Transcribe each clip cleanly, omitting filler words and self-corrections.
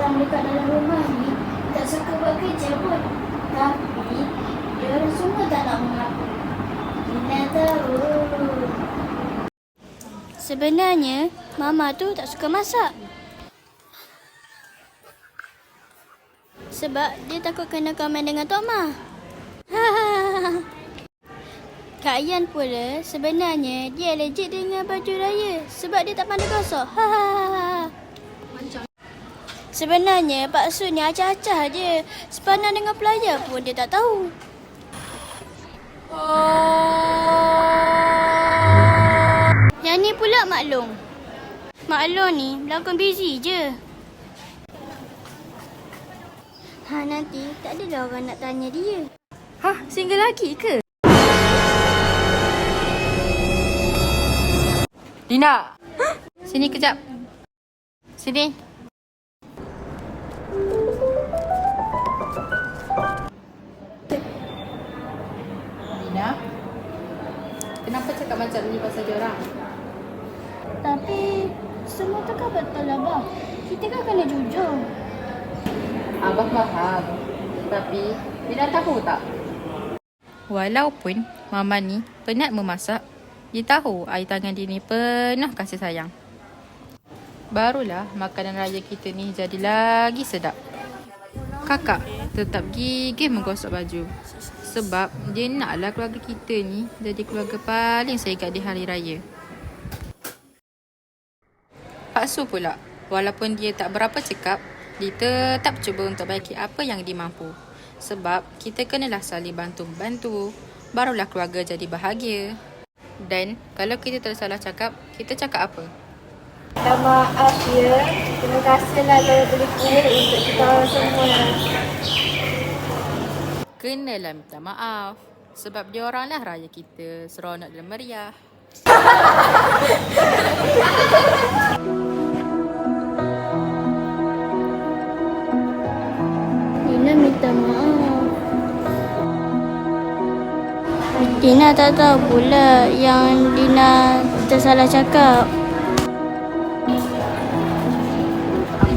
orang dekat dalam rumah ni tak suka buat kerja pun. Tapi, dia orang semua tak nak mengaku. Lina tahu. Sebenarnya, Mama tu tak suka masak. Sebab dia takut kena komen dengan Tok Ma. Kak Yan pula sebenarnya dia allergic dengan baju raya sebab dia tak pandai gosok. Sebenarnya Pak Su ni acah-acah je. Sepanan dengan pelayar pun dia tak tahu. Yang ni pula Mak Long. Mak Long ni berlakon busy je. Nanti tak adalah orang nak tanya dia. Single lagi ke? Dina! Sini kejap. Sini. Dina? Kenapa cakap macam ni pasal dia orang? Tapi semua tu kan betul Abah. Kita kan kena jujur. Abang faham. Tapi, Dina tahu tak? Walaupun Mama ni penat memasak, dia tahu air tangan dia ni penuh kasih sayang. Barulah makanan raya kita ni jadi lagi sedap. Kakak tetap gigih menggosok baju. Sebab dia naklah keluarga kita ni jadi keluarga paling sehegat di hari raya. Pak Su pula, walaupun dia tak berapa cakap, dia tetap cuba untuk baiki apa yang dia mampu. Sebab kita kenalah saling bantu-bantu, barulah keluarga jadi bahagia. Dan kalau kita tersalah cakap, kita cakap apa? Minta maaf ya. Terima kasihlah kalau beli kuih untuk kita orang semua. Kenalah minta maaf. Sebab dia oranglah raya kita, seronok dan meriah. Dina minta maaf. Dina tak tahu pula yang Dina tersalah cakap.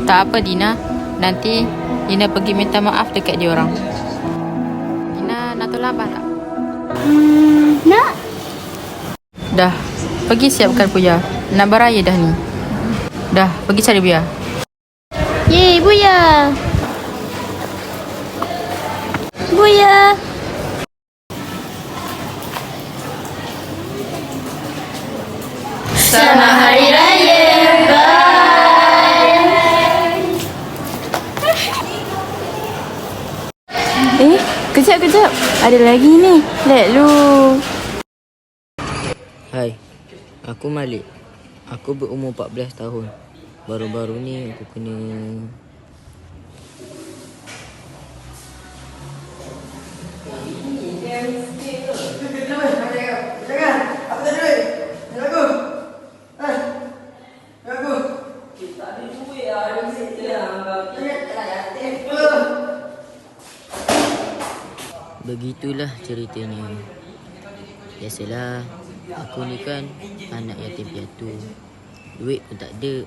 Tak apa Dina, nanti Dina pergi minta maaf dekat dia orang. Dina nak tolong abang tak? Nak? Dah, pergi siapkan Buya. Nak beraya dah ni. Dah, pergi cari Buya. Yeay, Buya. Buya. Selamat Hari Raya. Bye. Kejap. Ada lagi ni. Let lu. Hai, aku Malik. Aku berumur 14 tahun. Baru-baru ni aku kena... Begitulah ceritanya. Biasalah, aku ni kan anak yatim piatu. Duit pun tak ada.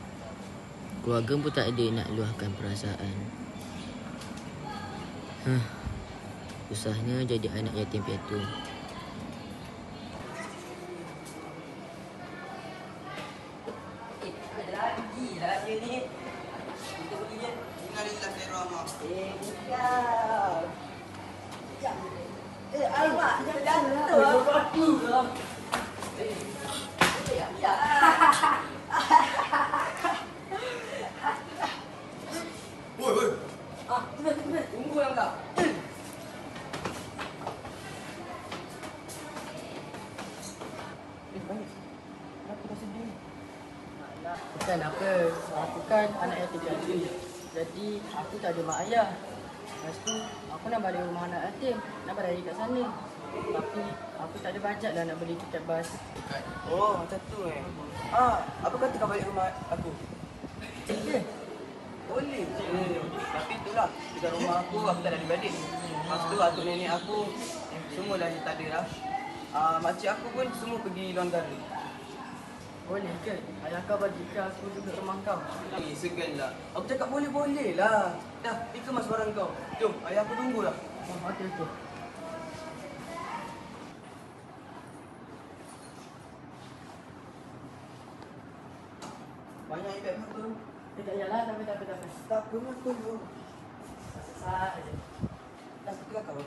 Keluarga pun tak ada nak luahkan perasaan. Susahnya jadi anak yatim piatu. Bukan apa, aku kan anak yatim piatu. Jadi aku tak ada mak ayah. Lepas tu aku nak balik rumah anak yatim, nak beraya kat sana. Tapi aku tak ada bajet lah nak beli tiket bas. Oh, macam tu apa kata kau balik rumah aku? Boleh? Boleh. Tapi itulah, dekat rumah aku tak ada adik-beradik. Lepas tu atuk nenek aku semua dah tak ada lah. Makcik aku pun semua pergi luar negara. Boleh ke? Ayah kau bagikan aku duduk rumah kau. Segan lah. Aku cakap boleh-boleh lah. Dah, ni kemas barang kau. Jom, ayah aku tunggu lah. Oh, okey, okey. Banyak ikat apa? Tak payahlah, tak apa. Tak apa, aku dulu. Sesak aja. Dah, aku tengah kau.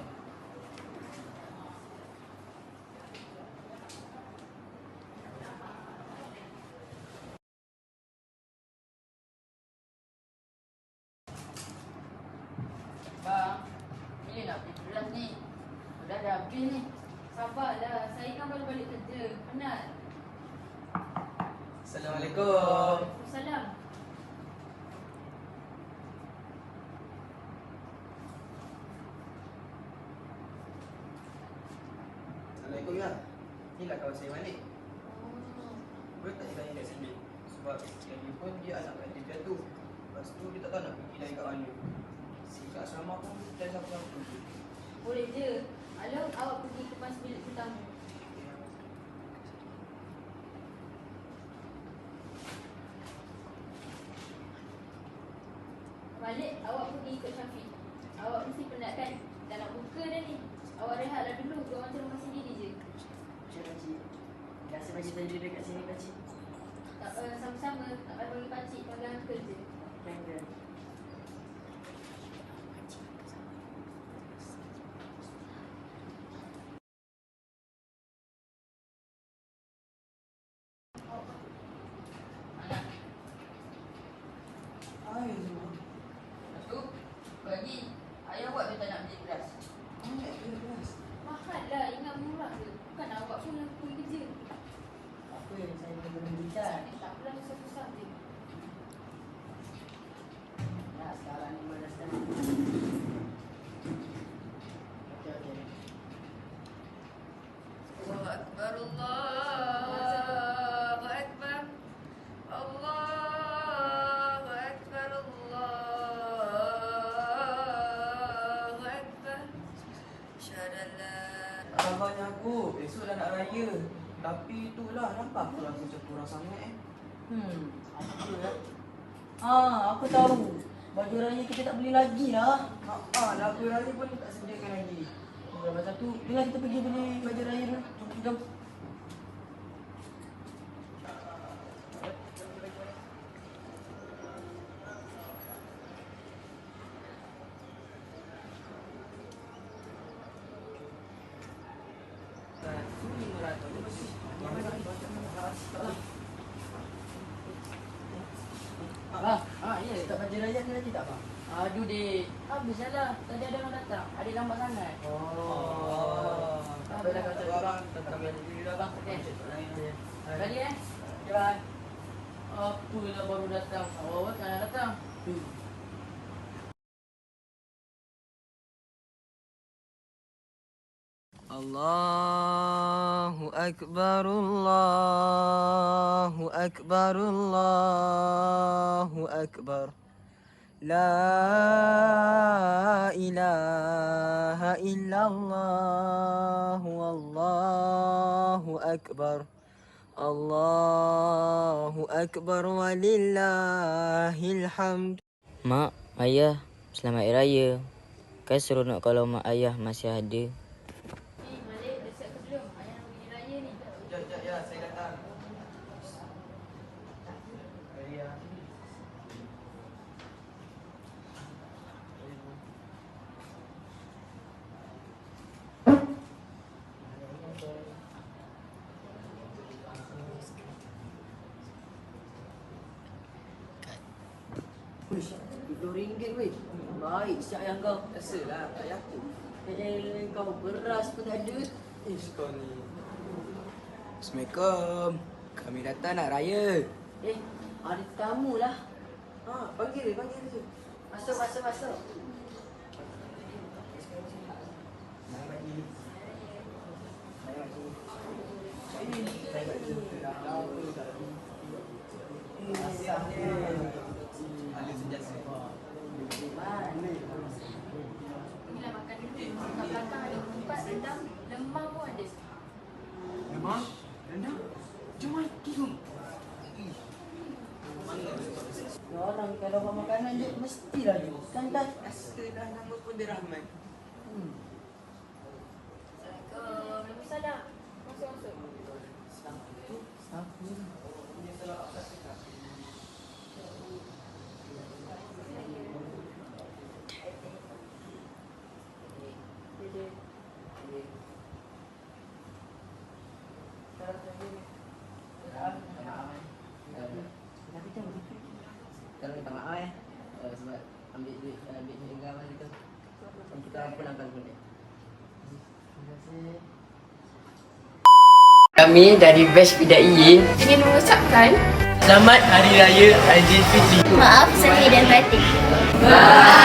Bang, ni nak pergi kelas ni. Dah habis ni. Sabarlah, saya kan baru balik kerja. Penat. Assalamualaikum. Salam. Assalamualaikum ya. Inilah kawan saya Malik. Boleh tak saya tanya kat sini? Sebab lagi pun dia anak yatim piatu. Lepas tu dia tak tahu nak pergi lain kat mana. Kat asrama pun dan siapa-siapa. Boleh je. Kalau awak pergi ke pas bilik tetamu. Balik, awak pergi ikut Syafiq. Awak mesti penat kan? Dah nak buka dah ni. Awak rehatlah dulu. Kau macam rumah sendiri je. Cik, pakcik. Terima kasih bagi saya duduk kat sini, pakcik. Tak payah sama-sama. Tak payah bagi pakcik. Panggil uncle je. Kan. Tu, bagi. Ayah buat dia tak nak pergi kelas. Mahal lah. Ingat murah ke? Bukan awak pun yang pergi kerja. Apa yang saya perlu berikan? Tak apalah susah-susah je. Nah, sekarang ni dah start. Okey. Allahu Akbar, Allahu Akbar. Allahu Akbar, Allahu Akbar. Syadallah. Abangnya aku, esok dah nak raya. Tapi itulah, nampak aku rasa macam kurang sangat Apa ya? Aku tahu. Baju raya kita tak beli lagi lah. Lagu raya pun tak sediakan lagi. Masa tu, bila kita pergi beli baju raya dulu. Jom. Ya, tak baju raya ni lagi tak, Bang? Aduh, Dek. Habis lah. Tadi ada orang datang. Adik lambat sangat. Tak apalah kata bang. Kami ada diri dah, Bang. Okey. Okey. Balik eh. Okay, bye. Apalah baru datang. Awak tak nak datang. Allahu Akbar, Allahu Akbar, Allahu Akbar. La ilaha illallah, Wallahu Akbar. Allahu Akbar walillahil hamd. Mak, ayah, selamat Hari Raya. Kan seronok kalau mak ayah masih ada. Malik, dah siap ke belum? Ayah nak pergi raya ni. Sekejap, ya, saya datang. RM20 weh. Baik siap yang kau. Biasalah, tak payah aku. Kau beras pun tak ada. Kau ni. Assalamualaikum. Kami datang nak raya. Ada tamu lah. Panggil je. Masuk. Inilah makan dulu. Kat belakang ada tempat rendang. Lemang pun ada. Memang? Rendang? Jom mati tu. Mestilah you. Kan dah dah nama pun dia Rahman. Sekarang minta maaf sebab ambil duit negara kita. Kita ampunkan pun dia. Terima kasih. Kami dari Batch PDI Ingin mengucapkan Selamat Hari Raya Aidilfitri. Maaf, saya dan batin. Bye.